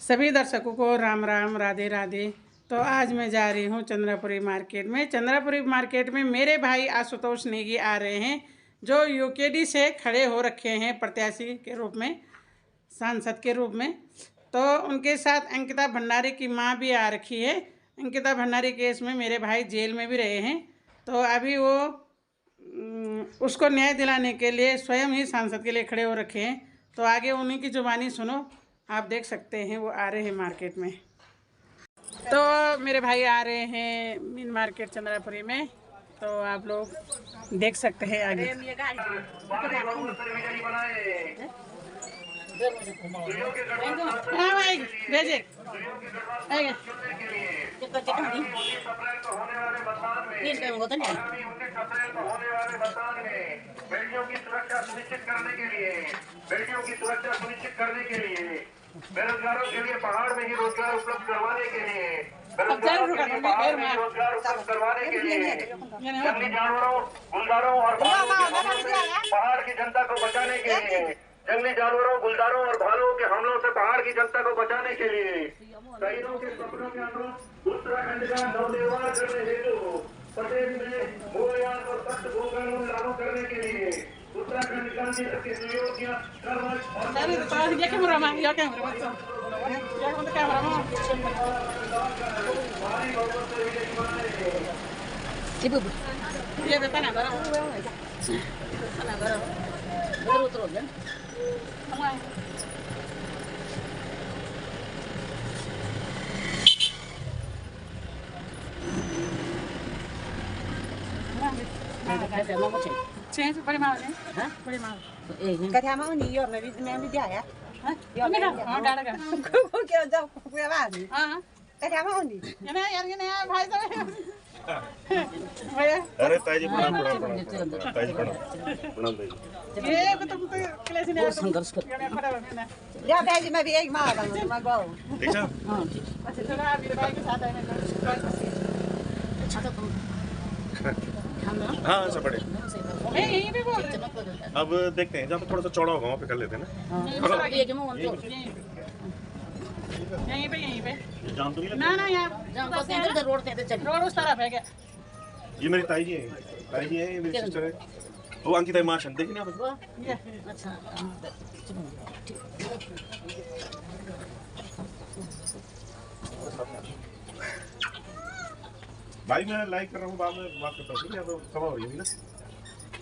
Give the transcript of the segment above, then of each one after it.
सभी दर्शकों को राम राम, राधे राधे। तो आज मैं जा रही हूँ चंद्रापुरी मार्केट में। चंद्रापुरी मार्केट में मेरे भाई आशुतोष नेगी आ रहे हैं, जो यूकेडी से खड़े हो रखे हैं प्रत्याशी के रूप में, सांसद के रूप में। तो उनके साथ अंकिता भंडारी की माँ भी आ रखी है। अंकिता भंडारी केस में मेरे भाई जेल में भी रहे हैं, तो अभी वो उसको न्याय दिलाने के लिए स्वयं ही सांसद के लिए खड़े हो रखे हैं। तो आगे उन्हीं की जुबानी सुनो, आप देख सकते हैं वो आ रहे हैं मार्केट में। तो मेरे भाई आ रहे हैं मीन मार्केट चंद्रापुरी में, तो आप लोग देख सकते हैं आगे। हाँ भाई भेजे बेटियों की सुरक्षा सुनिश्चित करने के लिए बेरोजगारों के लिए पहाड़ में ही रोजगार उपलब्ध करवाने के लिए जंगली जानवरों, गुलदारों और पहाड़ की जनता को बचाने के लिए, जंगली जानवरों, गुलदारों और भालुओं के हमलों से पहाड़ की जनता को बचाने के लिए, शहीदों के सपनों के अनुरूप उत्तराखंड का नवनिर्माण करने हेतु प्रदेश में मूल्यवान और सख्त भूखंड लागू करने के लिए उत्तराखंड गांधी के सुयोग्य बड़ी माँ बड़ी माँ cái tham ăn nhiều mà đi dài á không biết đâu họ đã cả cô kêu cho cô quay bà gì cái tham ăn gì ये ना यार, ये ना भाई साहब भैया अरे ताजी प्रणाम ताजी प्रणाम ये तो क्लास ने संघर्ष कर या भाई मैं भी एक मार दूंगा मैं गो ठीक है। हाँ ठीक अच्छा चलो आप मेरे भाई के साथ आए हैं। हाँ सब बढ़िया। मैं यहीं पे बोल रही हूँ। अब देखते हैं जहाँ पे थोड़ा सा चौड़ा होगा वहाँ पे कर लेते हैं ना। यहीं पे जाम तो नहीं ना ना यार, है रोड पे चल रोड उस तरफ है क्या? ये मेरी ताई जी है, ये मेरी सिस्टर है। वो अंकिता माशन देखिए ना आप। ये अच्छा भाई मैं लाइक कर रहा हूँ, बाद में बात करता हूँ, ठीक है? तो सभा हो रही है ना,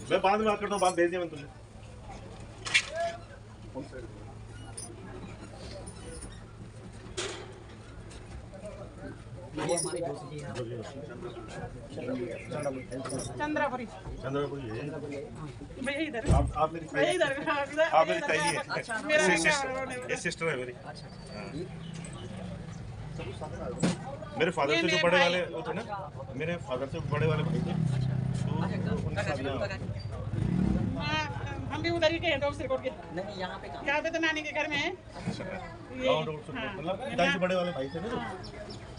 मैं बाद में बात करता हूँ, बात भेज दिया मैंने तुझे। चंद्रापुरी चंद्रपुरी है। भैया इधर आप मेरी भैया ताई, इधर आप मेरी ताई है, मेरा ये सिस्टर है मेरी। मेरे फादर से जो बड़े वाले वो थे ना, मेरे फादर से बड़े वाले भाई थे, तो उनकी शादियाँ हम भी उधर ही के हैं, डॉग सिरकोट के। नहीं यहाँ पे तो नानी के घर में है। मतलब पिताजी से बड़े वाले भाई थे ना,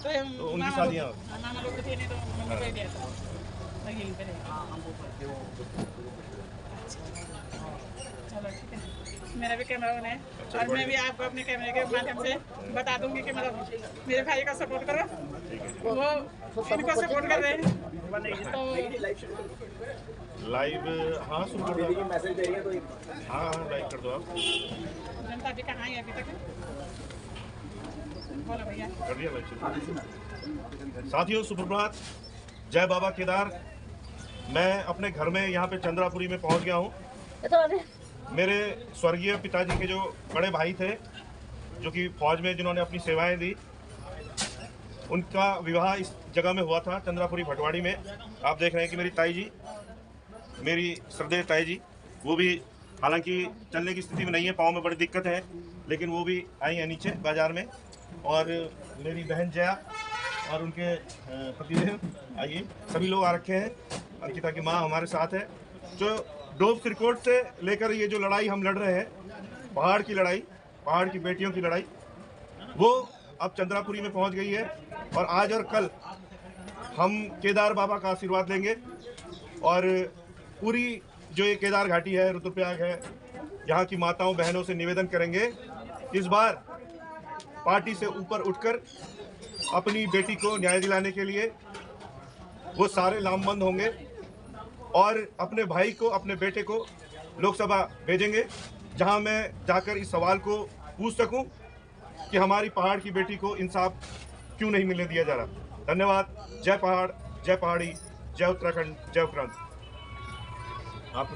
तो उनकी शादियाँ मामा लोग थे नहीं, तो मम्मी को दिया था, तो यहीं पे रहे। चलो ठीक है, मेरा भी कैमरा ऑन है और मैं भी आपको अपने कैमरे के माध्यम से बता दूंगी कि मतलब मेरे भाई का सपोर्ट करो, वो इनको सपोर्ट कर रहे हैं। तो लाइव हाँ शुरू कर दो, मैसेज दे रही है तो हाँ लाइक कर दो आप। जनता भी कहाँ है अभी तक? बोलो भैया। कर दिया लाइक। साथियों सुप्रभात, जय बाबा केदार। मैं अपने घर में यहाँ पे चंद्रापुरी में पहुँच गया हूँ। मेरे स्वर्गीय पिताजी के जो बड़े भाई थे, जो कि फौज में जिन्होंने अपनी सेवाएं दी, उनका विवाह इस जगह में हुआ था, चंद्रापुरी भटवाड़ी में। आप देख रहे हैं कि मेरी ताई जी, मेरी श्रद्धेय ताई जी, वो भी हालांकि चलने की स्थिति में नहीं है, पाँव में बड़ी दिक्कत है, लेकिन वो भी आई हैं नीचे बाजार में। और मेरी बहन जया और उनके पतिदेव, आइए सभी लोग आ रखे हैं। अंकिता की माँ हमारे साथ है। जो डोब सिरकोट से लेकर ये जो लड़ाई हम लड़ रहे हैं, पहाड़ की लड़ाई, पहाड़ की बेटियों की लड़ाई, वो अब चंद्रापुरी में पहुंच गई है। और आज और कल हम केदार बाबा का आशीर्वाद लेंगे और पूरी जो ये केदार घाटी है, रुद्रप्रयाग है, यहाँ की माताओं बहनों से निवेदन करेंगे इस बार पार्टी से ऊपर उठकर अपनी बेटी को न्याय दिलाने के लिए वो सारे लामबंद होंगे और अपने भाई को, अपने बेटे को लोकसभा भेजेंगे, जहां मैं जाकर इस सवाल को पूछ सकूं कि हमारी पहाड़ की बेटी को इंसाफ क्यों नहीं मिलने दिया जा रहा। धन्यवाद। जय पहाड़, जय पहाड़ी, जय उत्तराखंड, जय उत्तराखंड। आपको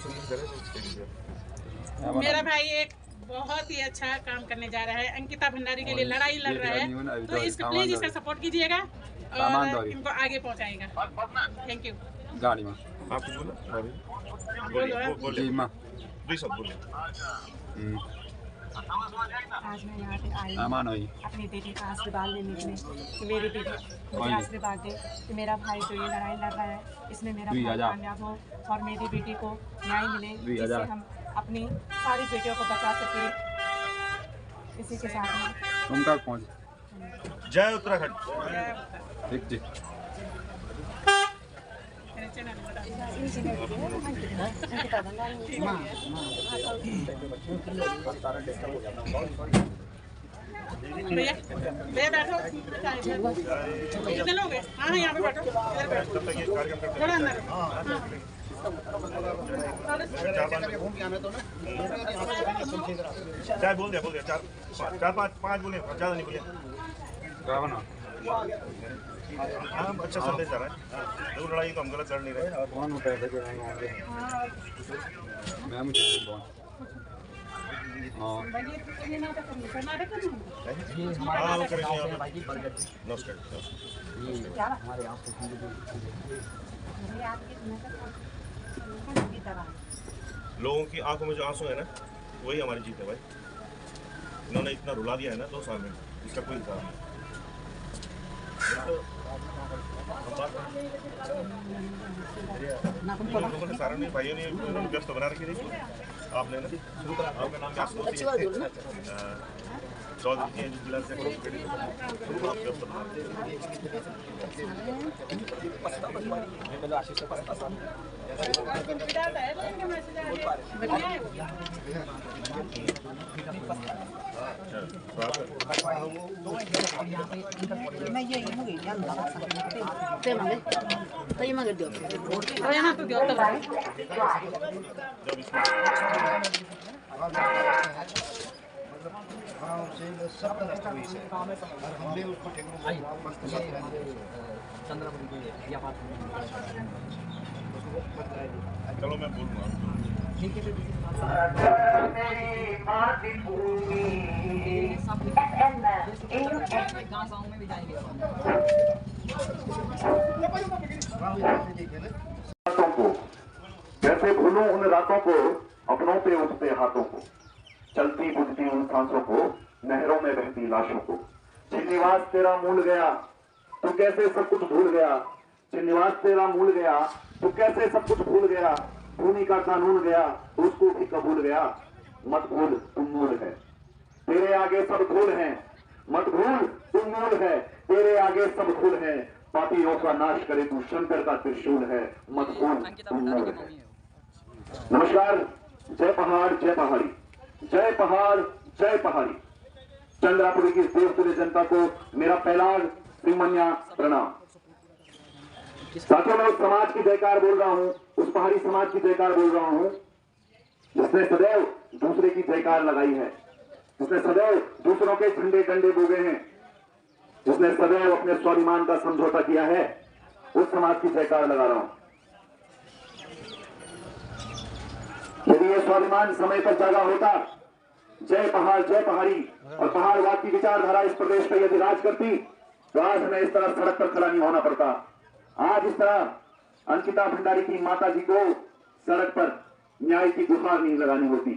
मेरा भाई एक बहुत ही अच्छा काम करने जा रहा है, अंकिता भंडारी के लिए लड़ाई लड़ रहा है, तो इसको प्लीज इसका सपोर्ट कीजिएगा और इनको आगे पहुंचाएगा। Thank you. गाड़ी में आप कुछ बोलो। आज मैं यहाँ पे आई अपनी बेटी का आशीर्वाद लेने के लिए कि मेरी बेटी मुझे आशीर्वाद दे कि मेरा भाई जो ये लड़ाई लड़ रहा है इसमें मेरा भाई कामयाब हो और मेरी बेटी को न्याय मिले, जिससे हम अपनी सारी बेटियों को बचा सके। इसी के साथ में उनका कौन? जय उत्तराखंड। ठीक ठीक। भैया बैठो, कितने लोग हैं? हाँ यहाँ पे बैठो, इधर बैठो, थोड़ा अंदर। चार बोल दिया, चार पाँच बोले, ज़्यादा नहीं बोले। हाँ, अच्छा संदेश जा रहा है। तो लड़ाई तो हम गलत लड़ नहीं रहे। कौन पैसे के मैं मुझे कौन? हाँ नमस्कार। लोगों की आंखों में जो आंसू है ना, वही हमारी जीत है भाई। इन्होंने इतना रुला दिया है ना 2 साल में, इसका कोई हिसाब नहीं। लोगों ने सारे भाइयों ने व्यस्त बना रखी थी। आपने ना आपका नाम चौधरी जी जिला से चलो मैं बोलूँगा। कैसे भूलूं उन रातों को, अपनों पे उठते हाथों को, चलती बुझती उन सांसों को, नहरों में बहती लाशों को। श्रीनिवास तेरा मूल गया तो कैसे सब कुछ भूल गया, श्रीनिवास तेरा मूल गया तो कैसे सब कुछ भूल गया। भूमि का कानून गया तो उसको भी कबूल गया। मत भूल तुम मूल है, तेरे आगे सब धूल है। मत भूल तुम मूल है, तेरे आगे सब धूल है। पापियों का नाश करे तू शंकर का त्रिशूल है। मत भूल तुम मूल है। नमस्कार। जय पहाड़, जय पहाड़ी, जय पहाड़, जय पहाड़ी। चंद्रापुरी की देवतुल्य जनता को मेरा पहला श्रीमन्या प्रणाम। साथियों, मैं उस समाज की जयकार बोल रहा हूं, उस पहाड़ी समाज की जयकार बोल रहा हूं जिसने सदैव दूसरे की जयकार लगाई है, जिसने सदैव दूसरों के झंडे डंडे बोगे हैं, जिसने सदैव अपने स्वाभिमान का समझौता किया है। उस समाज की जयकार लगा रहा हूं। यदि यह स्वाभिमान समय पर जागा होता, जय पहाड़, जय पहाड़ी और पहाड़वाद की विचारधारा इस प्रदेश पर यदि राज करती, तो आज हमें इस तरह सड़क पर खड़ा नहीं होना पड़ता। आज इस तरह अंकिता भंडारी की माता जी को सड़क पर न्याय की गुहार नहीं लगानी होती।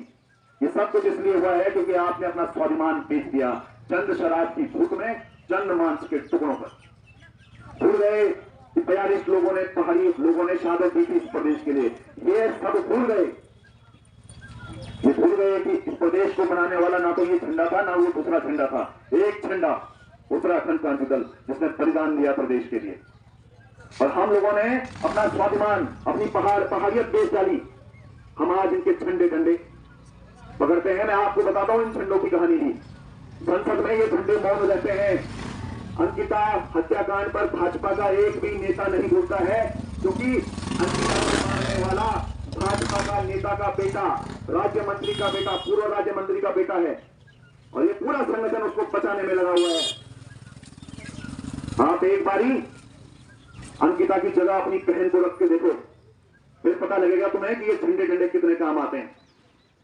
ये सब कुछ इसलिए हुआ है क्योंकि आपने अपना स्वाभिमान बेच दिया चंद शराब की भूख में, चंद मांस के टुकड़ों पर। भूल गए कि 42 लोगों ने, पहाड़ी लोगों ने शहादत दी थी इस प्रदेश के लिए। ये सब भूल गए। ये भूल गए कि इस प्रदेश को बनाने वाला ना तो ये झंडा था, ना वो दूसरा झंडा था। एक झंडा, उत्तराखंड क्रांति दल, जिसने बलिदान दिया प्रदेश के लिए। और हम लोगों ने अपना स्वाभिमान, अपनी पहाड़ियत बेच डाली। हम आज इनके झंडे डंडे पकड़ते हैं। मैं आपको बताता हूं इन झंडों की कहानी भी। संसद में ये झंडे मौन रहते हैं। अंकिता हत्याकांड पर भाजपा का एक भी नेता नहीं बोलता है, क्योंकि अंकिता को मारने वाला भाजपा का नेता का बेटा, राज्य मंत्री का बेटा, पूर्व राज्य मंत्री का बेटा है, और ये पूरा संगठन उसको बचाने में लगा हुआ है। आप एक बारी अंकिता की जगह अपनी बहन को रख के देखो, फिर पता लगेगा तुम्हें कि ये झंडे डंडे कितने काम आते हैं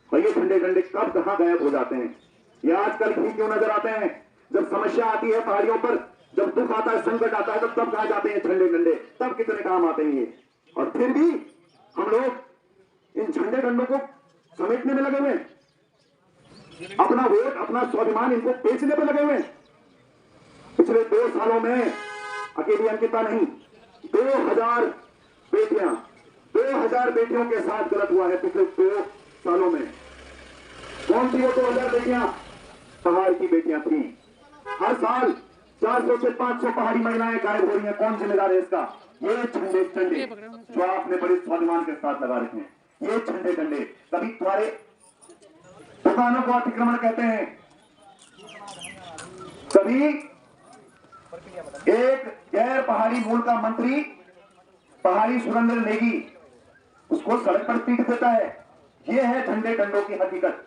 और ये झंडे डंडे कब कहां गायब हो जाते हैं। ये आजकल ही क्यों नजर आते हैं? जब समस्या आती है पहाड़ियों पर, जब दुख आता है, संकट आता है, तब कहा जाते हैं झंडे डंडे, तब कितने काम आते हैं ये। और फिर भी हम लोग इन झंडे डंडों को समेटने में लगे हुए, अपना वोट, अपना स्वाभिमान इनको बेचने पर लगे हुए। पिछले 2 सालों में अकेली अंकिता नहीं, 2000 बेटियां, 2000 बेटियों के साथ गलत हुआ है पिछले 2 सालों में। कौन सी वो 2000 बेटियां? पहाड़ की बेटियां थी। हर साल 400 से 500 पहाड़ी महिलाएं गायब हो रही हैं। कौन जिम्मेदार है इसका? ये झंडे डंडे जो आपने बड़े स्वाभिमान के साथ लगा रखे हैं, ये झंडे डंडे। कभी तुम्हारे दुकानों को अतिक्रमण कहते हैं, कभी एक गैर पहाड़ी मूल का मंत्री पहाड़ी सुरेंद्र नेगी उसको सड़क पर पीट देता है। ये है झंडे डंडों की हकीकत।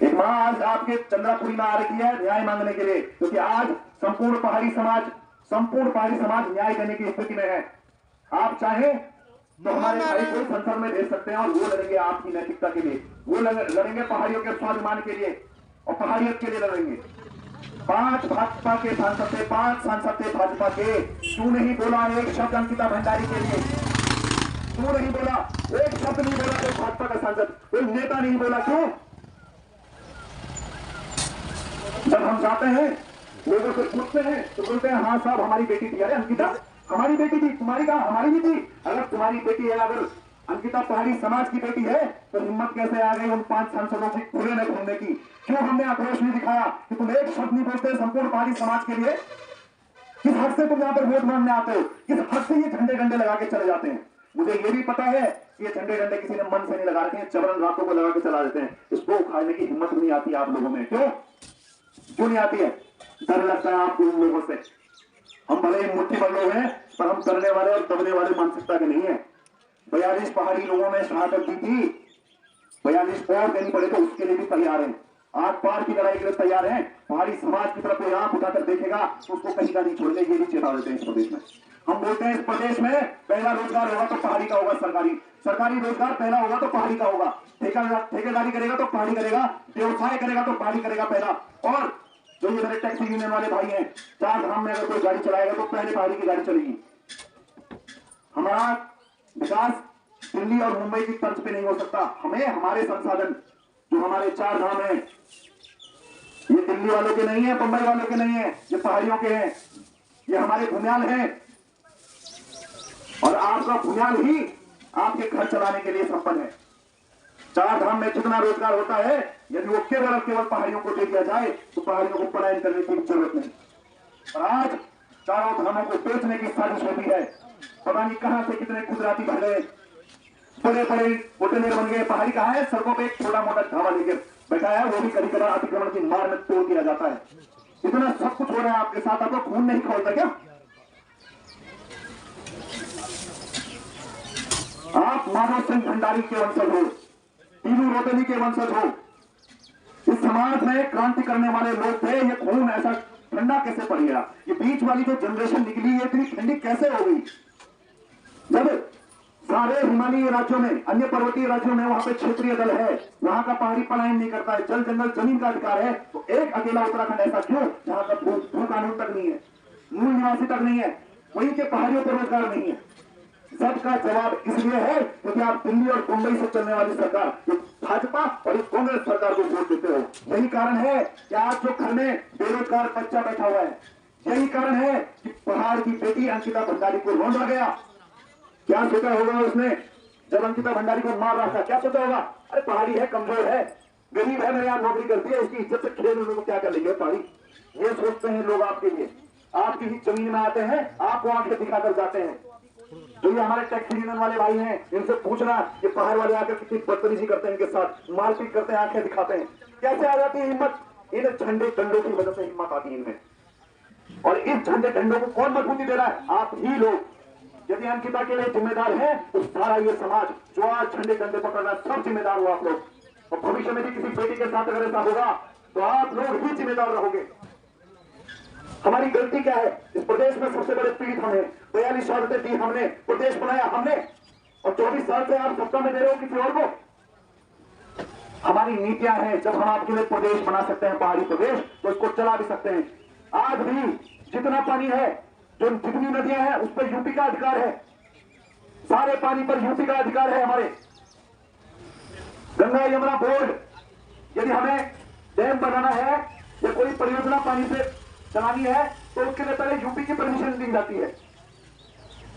एक मां आज आपके चंद्रापुरी में आ रही है न्याय मांगने के लिए, क्योंकि आज संपूर्ण पहाड़ी समाज न्याय देने की स्थिति में है। आप चाहें तो हमारे भाई को संसद में भेज सकते हैं और वो लड़ेंगे आपकी नैतिकता के लिए, वो लड़ेंगे पहाड़ियों के स्वाभिमान के लिए और पहाड़ियत के लिए लड़ेंगे। 5 भाजपा के सांसद थे, 5 सांसद थे भाजपा के। क्यों नहीं बोला एक शब्द अंकिता भंडारी के लिए? क्यों नहीं बोला एक शब्द? नहीं बोला कोई भाजपा का सांसद, कोई नेता नहीं बोला। क्यों? जब हम जाते हैं लोगों से पूछते हैं तो बोलते हैं हाँ साहब हमारी बेटी थी। अरे अंकिता हमारी बेटी थी, तुम्हारी कहा? हमारी भी थी। अगर तुम्हारी बेटी है, अगर अंकिता पहाड़ी समाज की बेटी है, तो हिम्मत कैसे आ गई उन 5 सांसदों की खुले में घूमने की? क्यों हमने आक्रोश नहीं दिखाया कि तुम एक शब्द नहीं बोलते संपूर्ण पहाड़ी समाज के लिए? किस हद से तुम यहाँ पर वोट मांगने आते हो? किस हद से ये झंडे डंडे लगा के चले जाते हैं? मुझे ये भी पता है कि ये झंडे डंडे किसी ने मन से नहीं लगा रखे हैं, चबरन रातों को लगा के चला देते हैं। इसको उखाड़ने की हिम्मत नहीं आती आप लोगों में। क्यों नहीं आती है? डर लगता है आपको उन लोगों से। हम भले ही मुट्ठी भर लोग हैं, पर हम करने वाले और दबने वाले मानसिकता के नहीं है। 42 पहाड़ी लोगों ने शहादत दी थी, 42 और देनी पड़े तो उसके लिए भी तैयार हैं। आग पार की लड़ाई के लिए तैयार हैं। पहाड़ी समाज की तरफ कोई आंख उठाकर देखेगा तो उसको कहीं का नहीं छोड़ेंगे, ये भी चेता देते हैं इस प्रदेश में। हम बोलते हैं इस प्रदेश में पहला रोजगार होगा तो पहाड़ी का होगा, सरकारी रोजगार पहला होगा तो पहाड़ी का होगा। ठेकेदारी करेगा तो पहाड़ी करेगा, व्यवसाय करेगा तो पहाड़ी करेगा पहला। और जो ये मेरे टैक्सी यूनियन वाले भाई हैं, 4 धाम में अगर कोई गाड़ी चलाएगा तो पहले पहाड़ी की गाड़ी चलेगी। हमारा विकास दिल्ली और मुंबई की तर्ज पे नहीं हो सकता। हमें हमारे संसाधन जो हमारे 4 धाम हैं, ये दिल्ली वालों के नहीं है, मुंबई वालों के नहीं है, ये पहाड़ियों के हैं, ये हमारे भूमियाल हैं। और आपका भूमियाल ही आपके घर चलाने के लिए संपन्न है। 4 धाम में जितना रोजगार होता है, यदि वो केवल पहाड़ियों को दे दिया जाए तो पहाड़ियों को पलायन करने की जरूरत नहीं। और आज चारों धामों को बेचने की साजिश होती है। पता नहीं कहां से कितने गुजराती भर गए, बड़े बड़े होटलेर बन गए। पहाड़ी कहां है? सड़कों पे एक छोटा मोटा ढाबा लेकर बैठा है, वो भी कभी कभार अतिक्रमण की मार में तोड़ दिया जाता है। इतना सब कुछ हो रहा है आपके साथ, आपको खून नहीं खोलता क्या? आप माधव सिंह भंडारी के वंशज हो, टीनू रोतेली के वंशज हो। इस समाज में क्रांति करने वाले लोग थे। ये खून ऐसा ठंडा कैसे पड़ गया? ये बीच वाली जो जनरेशन निकली है इतनी ठंडी कैसे हो गई? जब सारे हिमालयी राज्यों में, अन्य पर्वतीय राज्यों में वहां पे क्षेत्रीय दल है, वहां का पहाड़ी पलायन नहीं करता है, जल जंगल जमीन का अधिकार है, तो एक अकेला उत्तराखंड ऐसा क्यों जहां का भू कानून तक नहीं है, मूल निवासी तक नहीं है, वहीं के पहाड़ियों पर रोजगार नहीं है? सबका जवाब इसलिए है क्योंकि आप दिल्ली और मुंबई से चलने वाली सरकार, भाजपा और कांग्रेस सरकार को वोट देते हो। यही कारण है कि आज जो घर में बेरोजगार बच्चा बैठा हुआ है, यही कारण है कि पहाड़ की बेटी अंकिता भंडारी को रोंदा गया। क्या सोचा होगा उसने जब अंकिता भंडारी को मार रहा था? क्या सोचा होगा? अरे पहाड़ी है, कमजोर है, गरीब है, मेरे यहाँ नौकरी करती है, इसकी इज्जत से खेल उन लोग क्या कर लेंगे पहाड़ी? ये सोचते हैं लोग आपके लिए। आपकी ही जमीन में आते हैं, आपको आंखें दिखाकर जाते हैं। जो ये हमारे टैक्सी यूनियन वाले भाई हैं, इनसे पूछना ये पहाड़ वाले आकर कितनी बदतमीजी करते हैं, इनके साथ मारपीट करते हैं, आंखें दिखाते हैं। कैसे आ जाती है हिम्मत इन झंडे झंडों की वजह से हिम्मत आती है इनमें। और इस झंडे झंडों को कौन मजबूती दे रहा है? आप ही लोग। यदि अंकिता के लिए जिम्मेदार है तो सारा ये समाज जो आज झंडे झंडे पकड़ रहा है, सब जिम्मेदार हो आप लोग। और भविष्य में भी किसी बेटी के साथ अगर ऐसा होगा तो आप लोग ही जिम्मेदार रहोगे। हमारी गलती क्या है? इस प्रदेश में सबसे बड़े पीड़ित हम हैं। 42 शहादतें दी हमने, प्रदेश बनाया हमने, और 24 साल से आप सत्ता में दे रहे हो किसी और को। हमारी नीतियां हैं, जब हम आपके लिए प्रदेश बना सकते हैं, पहाड़ी प्रदेश, तो इसको चला भी सकते हैं। आज भी जितना पानी है, जो जितनी नदियां हैं, उस पर यूपी का अधिकार है। सारे पानी पर यूपी का अधिकार है हमारे। गंगा यमुना बोर्ड, यदि हमें डैम बनाना है या कोई परियोजना पानी से चलानी है तो उसके लिए पहले यूपी की परमिशन दी जाती है।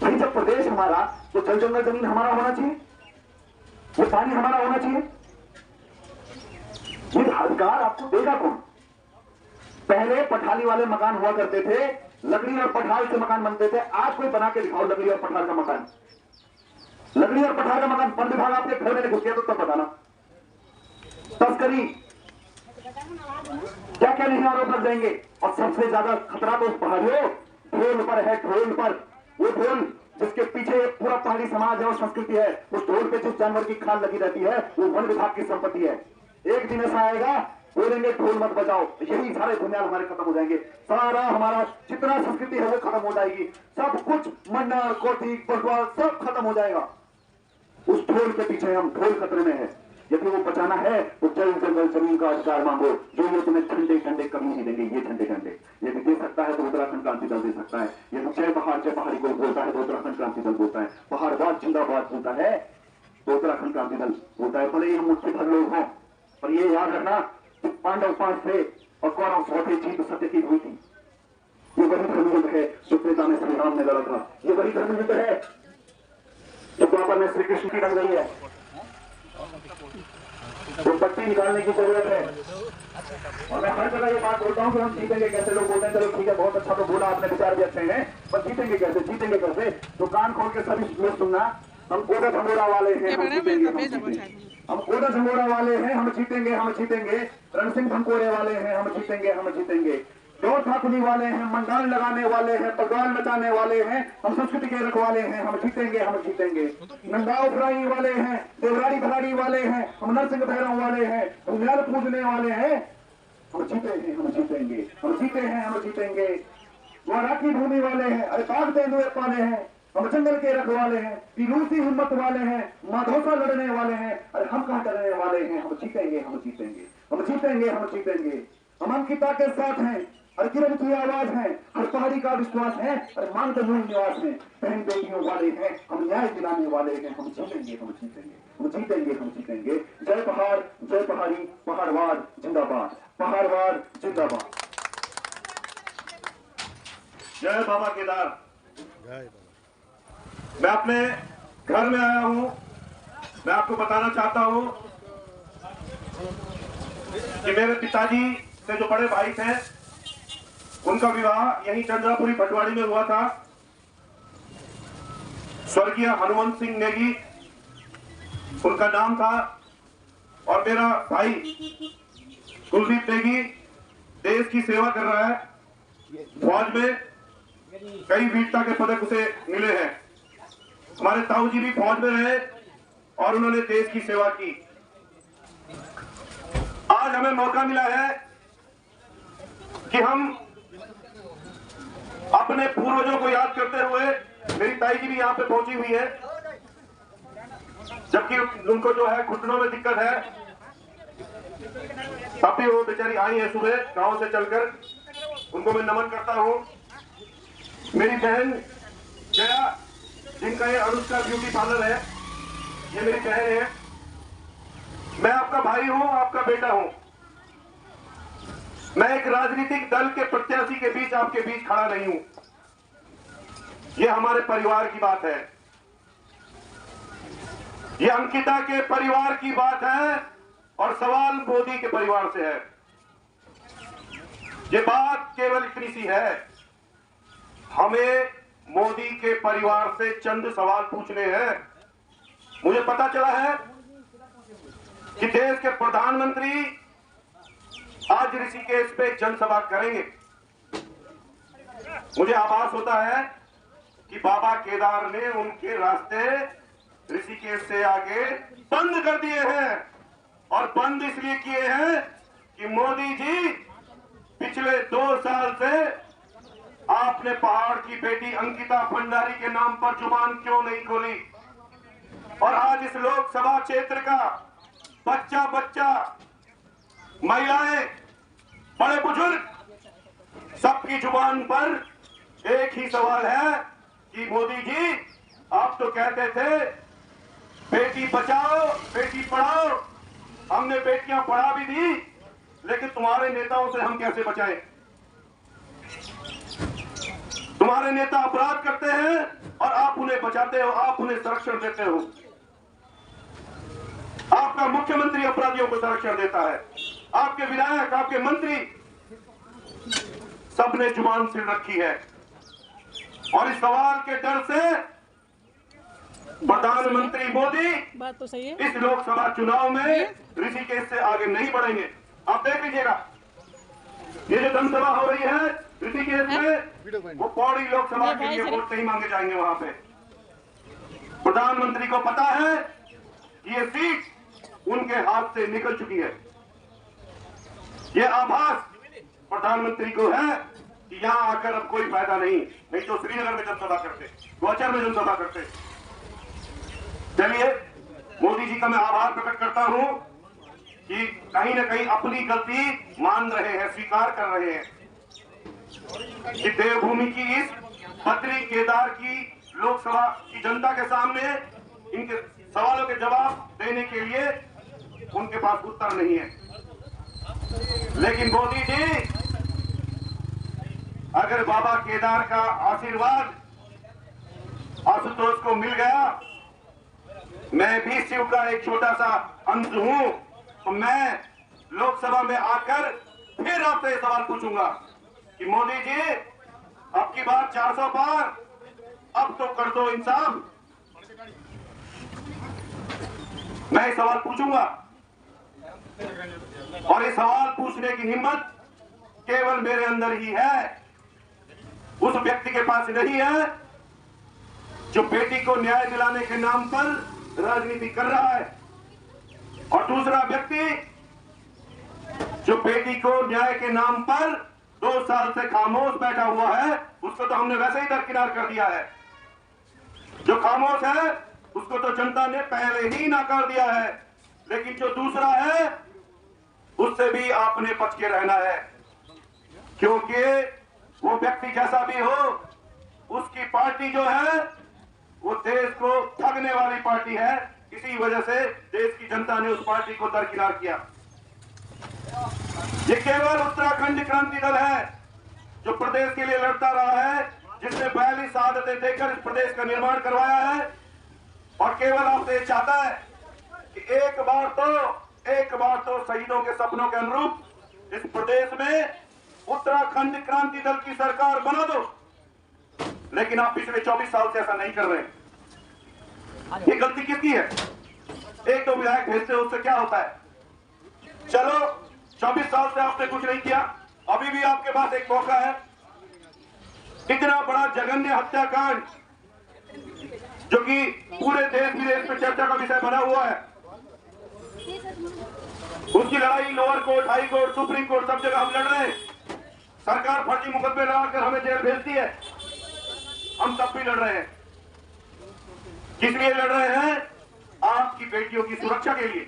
भाई जब प्रदेश हमारा, तो जल जंगल जमीन हमारा होना चाहिए, वो पानी हमारा होना चाहिए। ये अधिकार आपको देगा कौन? पहले पठाली वाले मकान हुआ करते थे, लकड़ी और पठाल से मकान बनते थे। आज कोई बना के दिखाओ लकड़ी और पठाल का मकान। लकड़ी और पठाल का मकान वन विभाग आपके घर में घुस गया तो तब बताना। तस्करी, क्या क्या नहीं आरोप लग जाएंगे। और सबसे ज्यादा खतरा तो पहाड़ियों ढोल पर है। ढोल पर, वो ढोल जिसके पीछे पूरा पहाड़ी समाज है और संस्कृति है, उस ढोल पे जिस जानवर की खाल लगी रहती है वो वन विभाग की संपत्ति है। एक दिन ऐसा आएगा, बोलेंगे ढोल मत बजाओ, यही सारे बुनियाद हमारे खत्म हो जाएंगे। सारा हमारा जितना संस्कृति है वो खत्म हो जाएगी। सब कुछ मंडल, कोठी, बटुआ सब खत्म हो जाएगा। उस ढोल के पीछे हम, ढोल खतरे में है। यदि वो बचाना है तो जल जंगल जमीन का अधिकार मांगो, जो ये तुम्हें झंडे झंडे कभी नहीं देंगे। ये झंडे झंडे यदि दे सकता है तो उत्तराखंड क्रांति दल दे सकता है। यदि जय पहाड़ी को बोलता है तो उत्तराखंड क्रांति दल बोलता है। पहाड़वाद जिंदाबाद बोलता है तो उत्तराखंड क्रांति दल बोलता है। भले ही हम मुट्ठी भर लोग हैं, पर ये याद रखना कि पांडव 5 थे और कौरव 100 थे, जीत सत्य की हुई थी। ये वही धर्मयुद्ध है जो त्रेता में श्री राम ने लड़ा था। ये वही धर्मयुद्ध है जो द्वापर में श्री कृष्ण की लड़ रही है। तो पट्टी निकालने की जरूरत है। और मैं हर जगह ये बात बोलता हूँ कि हम जीतेंगे कैसे। लोग बोलते हैं चलो ठीक है, बहुत अच्छा तो बोला आपने, विचार भी अच्छे हैं, पर जीतेंगे कैसे? जीतेंगे कैसे? तो कान खोल के सभी लोग सुनना। हम कोदा झंगोरा वाले हैं, हम जीतेंगे, हम जीतेंगे। हम कोदा झंगोरा वाले हैं, हम जीतेंगे, हम जीतेंगे। रणसिंह भंकोरे वाले हैं, हम जीतेंगे, हम जीतेंगे। दौड़ ठाकुरी वाले हैं, मंडान लगाने वाले हैं, पगवान मचाने वाले हैं, हम संस्कृति के रखवाले हैं, हम जीतेंगे, हम जीतेंगे। नंदाव भराई वाले हैं, देवराड़ी भराड़ी वाले हैं, हम नरसिंह भैरव वाले हैं, हम न्याल पूजने वाले हैं, हम जीते हैं, हम जीतेंगे, हम जीते हैं, हम जीतेंगे। वो राखी भूमि वाले हैं, अरे काग तेंदुए पाले हैं, हम जंगल के रखवाले हैं, पीलूसी हिम्मत वाले हैं, माधोसा लड़ने वाले हैं, अरे हम कहाँ डरने वाले हैं? हम जीतेंगे, हम जीतेंगे, हम जीतेंगे, हम जीतेंगे। हम अंकिता के साथ हैं, हर किरण की आवाज है, हर पहाड़ी का विश्वास है, हर मांग मूल निवास है। बहन बेटियों वाले हैं, हम न्याय दिलाने वाले हैं, हम जीतेंगे, हम जीतेंगे, हम जीतेंगे, हम जीतेंगे। जय पहाड़, जय पहाड़ी, पहाड़वाद जिंदाबाद, पहाड़वाद जिंदाबाद। जय बाबा केदार। मैं अपने घर में आया हूं। मैं आपको बताना चाहता हूं कि मेरे पिताजी से जो बड़े भाई थे, उनका विवाह यही चंद्रापुरी भटवाड़ी में हुआ था। स्वर्गीय हनुमंत सिंह नेगी उनका नाम था। और मेरा भाई कुलदीप नेगी देश की सेवा कर रहा है। फौज में कई वीरता के पदक उसे मिले हैं। हमारे ताऊ जी भी फौज में रहे और उन्होंने देश की सेवा की। आज हमें मौका मिला है कि हम अपने पूर्वजों को याद करते हुए, मेरी ताई जी भी यहाँ पे पहुंची हुई है, जबकि उनको जो है घुटनों में दिक्कत है, तब भी वो बेचारी आई है सुबह गांव से चलकर। उनको मैं नमन करता हूँ। मेरी बहन जया, जिनका ये अनुष्का ब्यूटी पार्लर है, ये मेरी बहन है। मैं आपका भाई हूँ, आपका बेटा हूँ। मैं एक राजनीतिक दल के प्रत्याशी के बीच आपके बीच खड़ा नहीं हूं। यह हमारे परिवार की बात है, यह अंकिता के परिवार की बात है और सवाल मोदी के परिवार से है। ये बात केवल इतनी सी है, हमें मोदी के परिवार से चंद सवाल पूछने हैं। मुझे पता चला है कि देश के प्रधानमंत्री आज ऋषिकेश पे जनसभा करेंगे। मुझे आभास होता है कि बाबा केदार ने उनके रास्ते ऋषिकेश से आगे बंद कर दिए हैं, और बंद इसलिए किए हैं कि मोदी जी पिछले 2 साल से आपने पहाड़ की बेटी अंकिता भंडारी के नाम पर जुबान क्यों नहीं खोली, और आज इस लोकसभा क्षेत्र का बच्चा बच्चा, महिलाएं, बड़े बुजुर्ग, सबकी जुबान पर एक ही सवाल है कि मोदी जी आप तो कहते थे बेटी बचाओ बेटी पढ़ाओ, हमने बेटियां पढ़ा भी दी, लेकिन तुम्हारे नेताओं से हम कैसे बचाएं? तुम्हारे नेता अपराध करते हैं और आप उन्हें बचाते हो, आप उन्हें संरक्षण देते हो। आपका मुख्यमंत्री अपराधियों को संरक्षण देता है, आपके विधायक, आपके मंत्री, सबने जुबान सिल रखी है। और इस सवाल के डर से प्रधानमंत्री मोदी बात तो सही है, इस लोकसभा चुनाव में ऋषिकेश से आगे नहीं बढ़ेंगे। आप देख लीजिएगा, ये जो जनसभा हो रही है ऋषिकेश में, वो पौड़ी लोकसभा के लिए वोट नहीं मांगे जाएंगे। वहां पे प्रधानमंत्री को पता है ये सीट उनके हाथ से निकल चुकी है। ये आभास प्रधानमंत्री को है कि यहां आकर अब कोई फायदा नहीं तो श्रीनगर में जनसभा करते, गौचर में जनसभा करते। चलिए, मोदी जी का मैं आभार प्रकट करता हूं कि कहीं न कहीं अपनी गलती मान रहे हैं, स्वीकार कर रहे हैं कि देवभूमि की इस बद्री केदार की लोकसभा की जनता के सामने इनके सवालों के जवाब देने के लिए उनके पास उत्तर नहीं है। लेकिन मोदी जी, अगर बाबा केदार का आशीर्वाद आशुतोष को मिल गया, मैं भी शिव का एक छोटा सा अंश हूं, तो मैं लोकसभा में आकर फिर आपसे ये सवाल पूछूंगा कि मोदी जी अब की बार 400 पार, अब तो कर दो इंसाफ। मैं ये सवाल पूछूंगा, और ये सवाल पूछने की हिम्मत केवल मेरे अंदर ही है, उस व्यक्ति के पास नहीं है जो बेटी को न्याय दिलाने के नाम पर राजनीति कर रहा है, और दूसरा व्यक्ति जो बेटी को न्याय के नाम पर 2 साल से खामोश बैठा हुआ है, उसको तो हमने वैसे ही दरकिनार कर दिया है। जो खामोश है उसको तो जनता ने पहले ही नकार दिया है, लेकिन जो दूसरा है उससे भी आपने बच के रहना है, क्योंकि वो व्यक्ति जैसा भी हो, उसकी पार्टी जो है वो देश को ठगने वाली पार्टी है। इसी वजह से देश की जनता ने उस पार्टी को दरकिनार किया। ये केवल उत्तराखंड क्रांति दल है जो प्रदेश के लिए लड़ता रहा है, जिसने 42 शहादतें देकर इस प्रदेश का निर्माण करवाया है, और केवल आपसे चाहता है कि एक बार तो शहीदों के सपनों के अनुरूप इस प्रदेश में उत्तराखंड क्रांति दल की सरकार बना दो। लेकिन आप पिछले 24 साल से ऐसा नहीं कर रहे। ये गलती किसकी है? एक तो विधायक भेजते हो, उससे क्या होता है? चलो, 24 साल से आपने कुछ नहीं किया, अभी भी आपके पास एक मौका है। इतना बड़ा जघन्य हत्याकांड जो कि पूरे देश विदेश में चर्चा का विषय बना हुआ है, उसकी लड़ाई lower court, high court, supreme court, सब जगह हम लड़ रहे हैं। सरकार फर्जी मुकदमे लगाकर हमें जेल भेजती है, हम तब भी लड़ रहे हैं। किस लिए लड़ रहे हैं? आपकी बेटियों की सुरक्षा के लिए,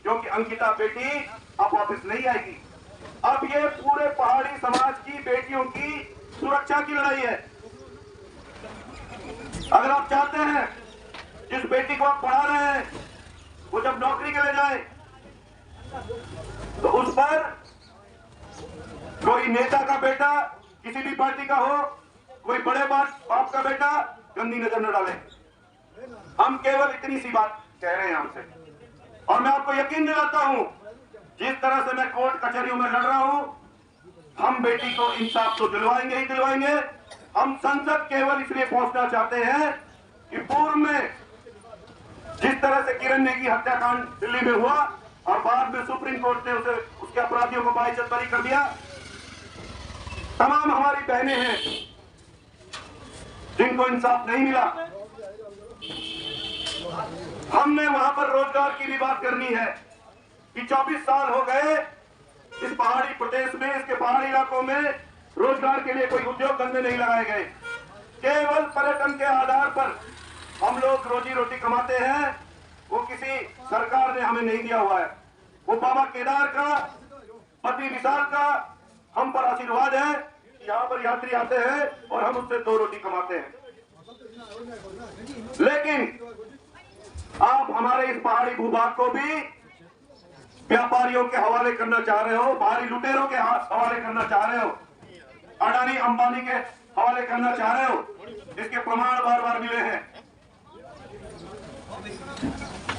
क्योंकि अंकिता बेटी अब वापस नहीं आएगी। अब ये पूरे पहाड़ी समाज की बेटियों की सुरक्षा की लड़ाई है। अगर आप चाहते हैं जिस बेटी को आप पढ़ा रहे हैं वो जब नौकरी के लिए जाए तो उस पर कोई नेता का बेटा, किसी भी पार्टी का हो, कोई बड़े बाप का बेटा गंदी नजर न डाले। हम केवल इतनी सी बात कह रहे हैं आपसे, और मैं आपको यकीन दिलाता हूं, जिस तरह से मैं कोर्ट कचहरियों में लड़ रहा हूं, हम बेटी को इंसाफ तो दिलवाएंगे ही दिलवाएंगे। हम संसद केवल इसलिए पहुंचना चाहते हैं कि पूर्व में जिस तरह से किरण नेगी हत्याकांड दिल्ली में हुआ और बाद में सुप्रीम कोर्ट ने उसे उसके अपराधियों को बाइज्जत बरी कर दिया। तमाम हमारी बहनें हैं जिनको इंसाफ नहीं मिला। हमने वहां पर रोजगार की भी बात करनी है कि 24 साल हो गए इस पहाड़ी प्रदेश में, इसके पहाड़ी इलाकों में रोजगार के लिए कोई उद्योग धंधे नहीं लगाए गए। केवल पर्यटन के आधार पर हम लोग रोजी रोटी कमाते हैं, वो किसी सरकार ने हमें नहीं दिया हुआ है। वो बाबा केदार का, बद्री विशाल का हम पर आशीर्वाद है। यहाँ पर यात्री आते हैं और हम उससे 2 रोटी कमाते हैं। लेकिन आप हमारे इस पहाड़ी भूभाग को भी व्यापारियों के हवाले करना चाह रहे हो, बाहरी लुटेरों के हवाले करना चाह रहे हो, अडानी अंबानी के हवाले करना चाह रहे हो। इसके प्रमाण बार बार मिले हैं।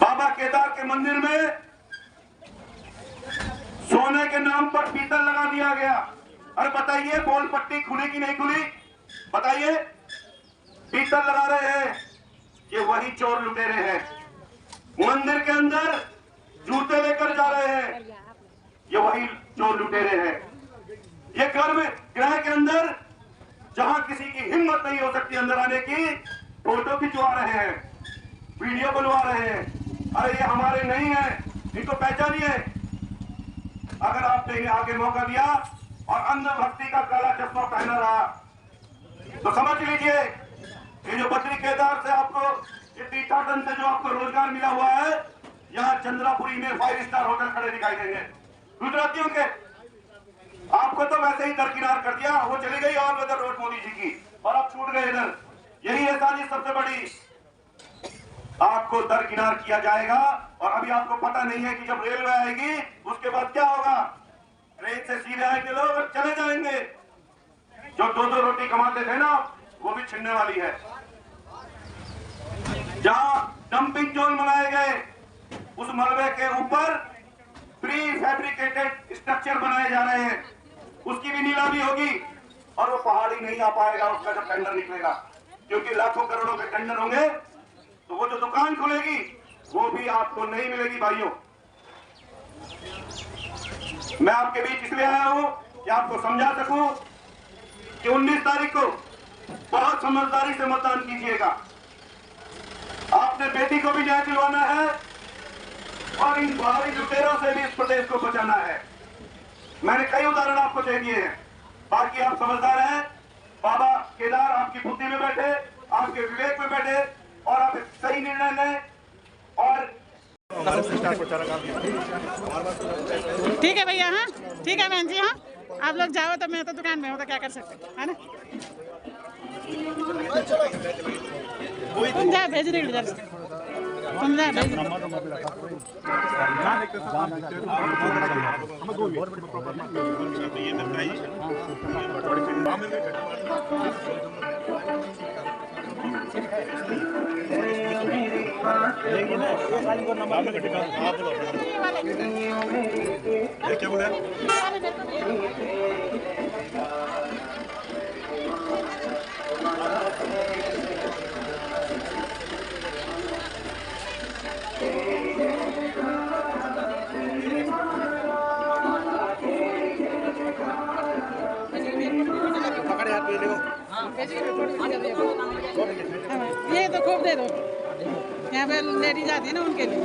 बाबा केदार के मंदिर में सोने के नाम पर पीतल लगा दिया गया। अरे बताइए, बोल पट्टी खुली कि नहीं खुली? बताइए, पीतल लगा रहे हैं, ये वही चोर लुटेरे हैं। मंदिर के अंदर जूते लेकर जा रहे हैं, ये वही चोर लुटेरे हैं। ये गृह के अंदर जहां किसी की हिम्मत नहीं हो सकती अंदर आने की, फोटो खिंचवा रहे हैं, वीडियो बनवा रहे हैं। अरे ये हमारे नहीं है, इनको पहचानिए। अगर आपने इन्हें आगे मौका दिया और अंधभक्ति का काला चश्मा पहना रहा तो समझ लीजिए, ये जो बद्री केदार से आपको, ये तीर्थाटन से जो आपको रोजगार मिला हुआ है, यहाँ चंद्रापुरी में 5 स्टार होटल खड़े दिखाई देंगे गुजरातियों के। आपको तो वैसे ही दरकिनार कर दिया, वो चली गई और उधर रोड मोदी जी की, और आप छूट गए इधर। यही है साजिश सबसे बड़ी। आपको दरकिनार किया जाएगा और अभी आपको पता नहीं है कि जब रेलवे आएगी उसके बाद क्या होगा। ट्रेन से सीधे आएंगे लोग और चले जाएंगे। जो 2-2 रोटी कमाते थे ना, वो भी छिनने वाली है। जहां डंपिंग जोन बनाए गए, उस मलबे के ऊपर प्री फैब्रिकेटेड स्ट्रक्चर बनाए जा रहे हैं, उसकी भी नीलामी होगी और वो पहाड़ी नहीं आ पाएगा उसका जब टेंडर निकलेगा, क्योंकि लाखों करोड़ों के टेंडर होंगे। तो वो जो दुकान खुलेगी वो भी आपको नहीं मिलेगी। भाइयों, मैं आपके बीच इसलिए आया हूं कि आपको समझा सकूं कि 19 तारीख को बहुत समझदारी से मतदान कीजिएगा। आपने बेटी को भी न्याय दिलवाना है और इन बाहरी लुटेरों से भी इस प्रदेश को बचाना है। मैंने कई उदाहरण आपको दे दिए हैं, बाकी आप समझदार हैं। बाबा केदार आपकी बुद्धि में बैठे, आपके विवेक में बैठे और आप एक सही निर्णय लें। और ठीक है भैया, हाँ ठीक है बहन जी, हाँ आप लोग जाओ, तो मैं तो दुकान में हूँ, तो क्या कर सकते है ना। तुम जा भेज रही इधर से, तुम जा भेज। क्या बोला? ये तो खूब दे दो, यहाँ पे लेडीज आती है ना उनके लिए।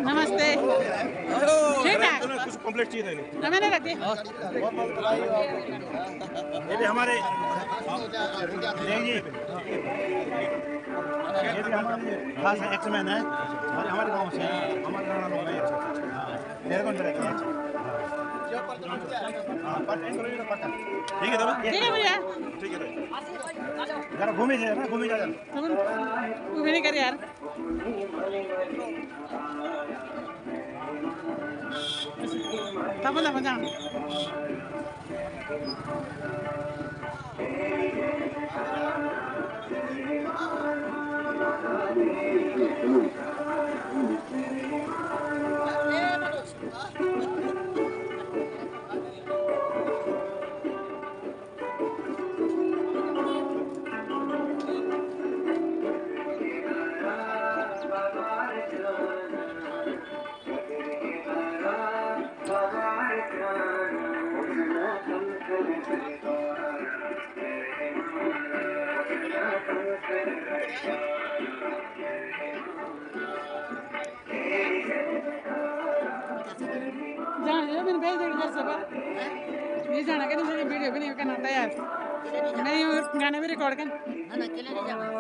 नमस्ते, ठीक है, कुछ कंप्लीट चाहिए था ना मैंने रख दी। ये हमारे खास एक्समैन है, हमारे गांव से, हमारे गांव में मेरे कौन करेगा? ठीक है दादा, ठीक है भैया, ठीक है जरा घूमे जाए ना, घूमे जाए तू भी नहीं कर यार। तब ना बजा जाना मैंने भेज देगा घर से पर ये जाना कि नहीं वीडियो भी नहीं करना तैयार मैं गाना भी रिकॉर्ड कर अकेले नहीं जाना